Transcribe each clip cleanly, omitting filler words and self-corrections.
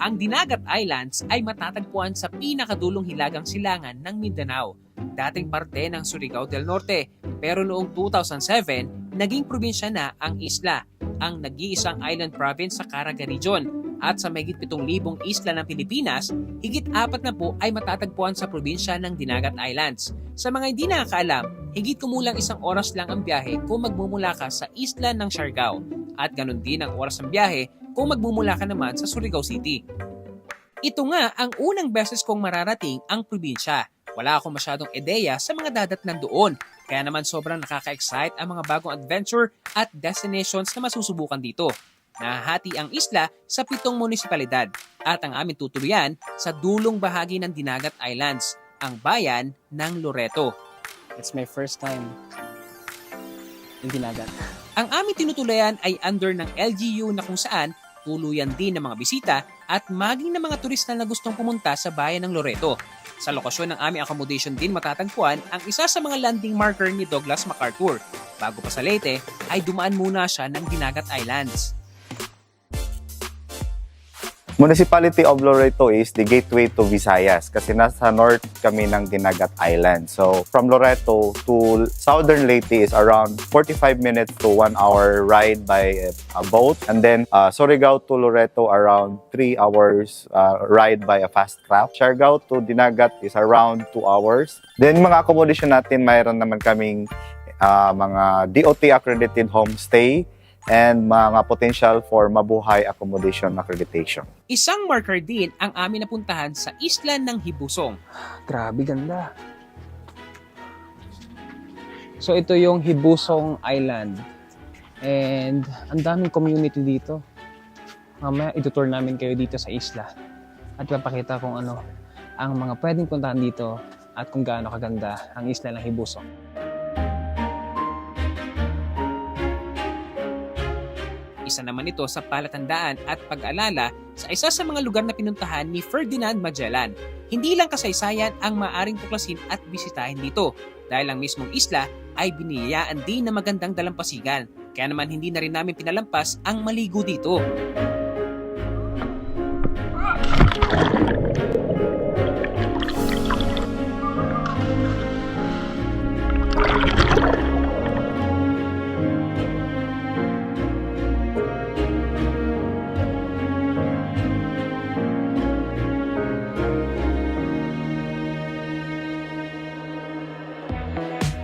Ang Dinagat Islands ay matatagpuan sa pinakadulong hilagang silangan ng Mindanao, dating parte ng Surigao del Norte. Pero noong 2007, naging probinsya na ang isla, ang nag-iisang island province sa Caraga Region. At sa mahigit 7,000 isla ng Pilipinas, higit 4 na po ay matatagpuan sa probinsya ng Dinagat Islands. Sa mga hindi nakakaalam, higit kumulang 1 oras lang ang biyahe kung magmumula ka sa isla ng Siargao. At ganun din ang oras ng biyahe kung magmumula ka naman sa Surigao City. Ito nga ang unang beses kong mararating ang probinsya. Wala akong masyadong ideya sa mga dadatnan doon. Kaya naman sobrang nakaka-excite ang mga bagong adventure at destinations na masusubukan dito. Nahahati ang isla sa 7 munisipalidad at ang aming tutuluyan sa dulong bahagi ng Dinagat Islands, ang bayan ng Loreto. It's my first time in Dinagat. Ang aming tinutulayan ay under ng LGU na kung saan tuluyan din ng mga bisita at maging ng mga turista na gustong pumunta sa bayan ng Loreto. Sa lokasyon ng aming accommodation din matatagpuan ang isa sa mga landing marker ni Douglas MacArthur. Bago pa sa Leyte, ay dumaan muna siya ng Dinagat Islands. Municipality of Loreto is the gateway to Visayas kasi nasa north kami ng Dinagat Island. So from Loreto to southern Leyte is around 45 minutes to 1 hour ride by a boat. And then Surigao to Loreto around 3 hours ride by a fast craft. Siargao to Dinagat is around 2 hours. Then mga accommodation natin, mayroon naman kaming mga DOT accredited homestay and mga potential for mabuhay accommodation accreditation. Isang marker din ang amin napuntahan sa isla ng Hibusong. Grabe, ganda. So ito yung Hibusong Island. And ang daming community dito. Mamaya itutour namin kayo dito sa isla. At papakita kung ano ang mga pwedeng puntahan dito at kung gaano kaganda ang isla ng Hibusong. Isa naman ito sa palatandaan at pag-alala sa isa sa mga lugar na pinuntahan ni Ferdinand Magellan. Hindi lang kasaysayan ang maaring tuklasin at bisitahin dito dahil ang mismong isla ay biniyayaan din na magandang dalampasigan. Kaya naman hindi na rin namin pinalampas ang maligo dito.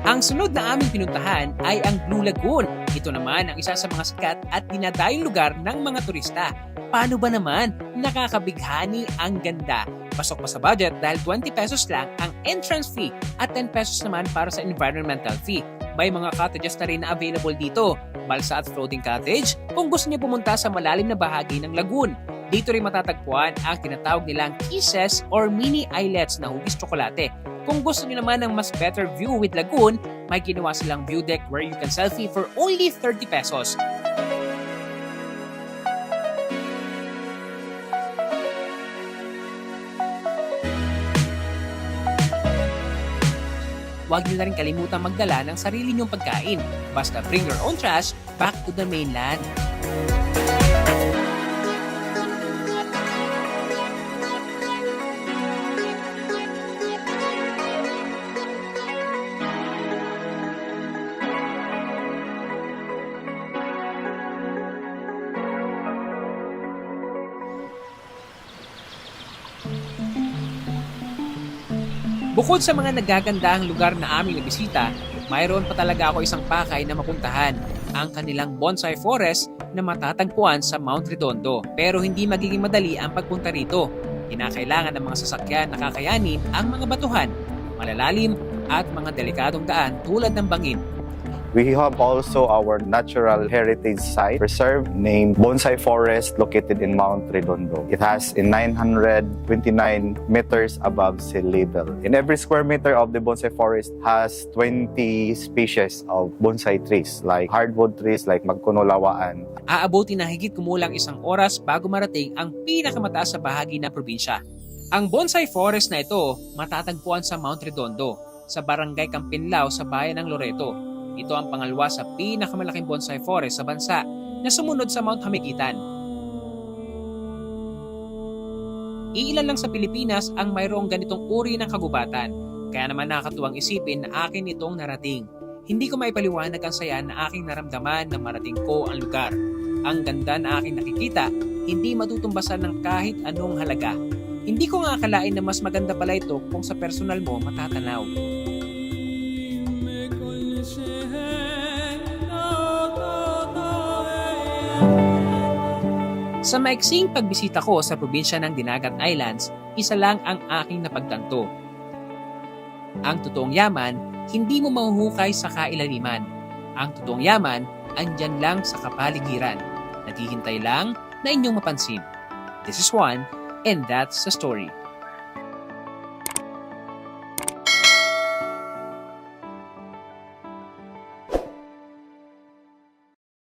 Ang sunod na aming pinuntahan ay ang Blue Lagoon. Ito naman ang isa sa mga sikat at dinadayong lugar ng mga turista. Paano ba naman? Nakakabighani ang ganda. Pasok pa sa budget dahil 20 pesos lang ang entrance fee at 10 pesos naman para sa environmental fee. May mga cottages na rin na available dito. Balsa at floating cottage kung gusto niyo pumunta sa malalim na bahagi ng lagoon. Dito rin matatagpuan ang tinatawag nilang kisses or mini islets na hugis tsokolate. Kung gusto niyo naman ng mas better view with lagoon, may ginawa silang view deck where you can selfie for only 30 pesos. Huwag niyo na rin kalimutang magdala ng sarili niyong pagkain. Basta bring your own trash back to the mainland. Bukod sa mga nagagandahang lugar na aming nabisita, mayroon pa talaga ako isang pakay na mapuntahan, ang kanilang bonsai forest na matatagpuan sa Mount Redondo. Pero hindi magiging madali ang pagpunta rito. Kinakailangan ng mga sasakyan na kakayanin ang mga batuhan, malalalim at mga delikadong daan tulad ng bangin. We have also our natural heritage site reserve named Bonsai Forest located in Mount Redondo. It has 929 meters above sea level. In every square meter of the bonsai forest has 20 species of bonsai trees like hardwood trees like magkunulawaan. Aabuti na higit kumulang 1 oras bago marating ang pinakamataas sa bahagi ng probinsya. Ang bonsai forest na ito matatagpuan sa Mount Redondo, sa Barangay Campinlao sa bayan ng Loreto. Ito ang pangalawa sa pinakamalaking bonsai forest sa bansa na sumunod sa Mount Hamigitan. Iilan lang sa Pilipinas ang mayroong ganitong uri ng kagubatan. Kaya naman nakakatuwang isipin na akin itong narating. Hindi ko maipaliwanag ang saya na aking naramdaman na marating ko ang lugar. Ang ganda na aking nakikita, hindi matutumbasan ng kahit anong halaga. Hindi ko nga akalain na mas maganda pala ito kung sa personal mo matatanaw. Sa maiksing pagbisita ko sa probinsya ng Dinagat Islands, isa lang ang aking napagtanto. Ang totoong yaman, hindi mo mahuhukay sa kailaliman. Ang totoong yaman, andyan lang sa kapaligiran. Naghihintay lang na inyong mapansin. This is Juan, and that's the story.